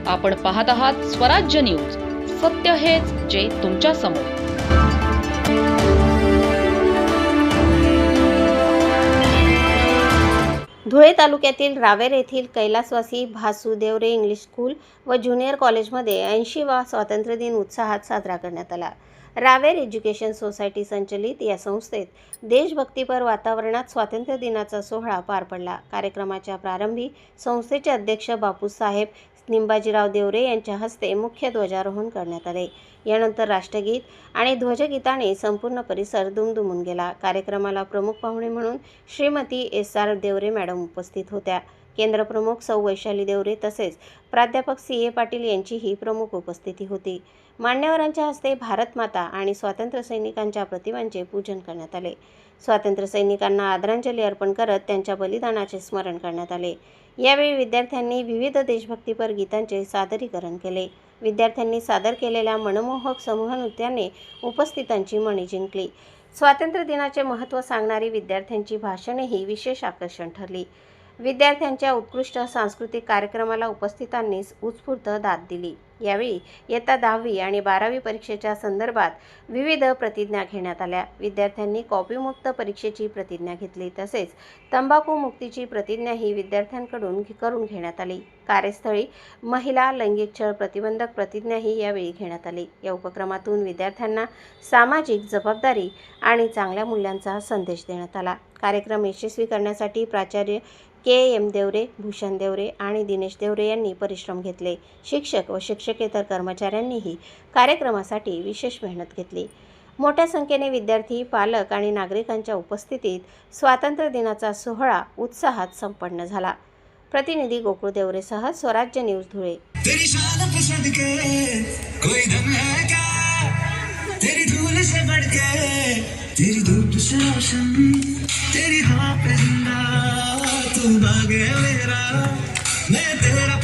आपण पाहत आहात स्वराज्य न्यूज. सत्य हेच जे तुमच्या समोर. धुळे तालुक्यातील रावेर येथील कैलासवासी भासू देवरे इंग्लिश स्कूल व ज्युनियर कॉलेजमध्ये 80वा स्वातंत्र्य दिन उत्साहात साजरा करण्यात आला. रावेर एज्युकेशन सोसायटी संचलित या संस्थेत देशभक्तीपर वातावरणात स्वातंत्र्य दिनाचा सोहळा पार पडला. कार्यक्रमाच्या प्रारंभी संस्थेचे अध्यक्ष बापूसाहेब निंबाजीराव देवरे यांच्या हस्ते मुख्य ध्वजारोहण करण्यात आले. यानंतर राष्ट्रगीत आणि ध्वजगीताने संपूर्ण परिसर दुमदुमून गेला. कार्यक्रमाला प्रमुख पाहुणे म्हणून श्रीमती SR देवरे मॅडम उपस्थित होत्या. केंद्रप्रमुख सौ वैशाली देवरे तसेच प्राध्यापक CA पाटील यांचीही प्रमुख उपस्थिती होती. मान्यवरांच्या हस्ते भारत माता आणि स्वातंत्र्य सैनिकांच्या प्रतिमांचे पूजन करण्यात आले. स्वातंत्र्य सैनिकांना आदरांजली अर्पण करत त्यांच्या बलिदानाचे स्मरण करण्यात आले. यावेळी विद्यार्थ्यांनी विविध देशभक्तीपर गीतांचे सादरीकरण केले. विद्यार्थ्यांनी सादर केलेल्या मनमोहक समूह नृत्याने उपस्थितांची मने जिंकली. स्वातंत्र्य दिनाचे महत्त्व सांगणारी विद्यार्थ्यांची भाषणेही विशेष आकर्षण ठरली. विद्यार्थ्यांच्या उत्कृष्ट सांस्कृतिक कार्यक्रमाला उपस्थितांनी उत्स्फूर्त दाद दिली. यावेळी इयत्ता 10वी आणि 12वी परीक्षेच्या संदर्भात विविध प्रतिज्ञा घेण्यात आल्या. विद्यार्थ्यांनी कॉपीमुक्त परीक्षेची प्रतिज्ञा घेतली तसेच तंबाखू मुक्तीची प्रतिज्ञाही विद्यार्थ्यांकडून करून घेण्यात आली. कार्यस्थळी महिला लैंगिक छळ प्रतिबंधक प्रतिज्ञाही यावेळी घेण्यात आली. या उपक्रमातून विद्यार्थ्यांना सामाजिक जबाबदारी आणि चांगल्या मूल्यांचा संदेश देण्यात आला. कार्यक्रम यशस्वी करण्यासाठी प्राचार्य KM देवरे, भूषण देवरे आणि दिनेश देवरे यांनी परिश्रम घेतले. शिक्षक व शिक्षकेतर कर्मचाऱ्यांनीही कार्यक्रमासाठी विशेष मेहनत घेतली. मोठ्या संख्येने विद्यार्थी, पालक आणि नागरिकांच्या उपस्थितीत स्वातंत्र्य दिनाचा सोहळा उत्साहात संपन्न झाला. प्रतिनिधी गोकुळ देवरेसह स्वराज्य न्यूज धुळे. तेरी धूप से रोशन तेरी हाँ पे जिंदा तू भागे मेरा मैं तेरा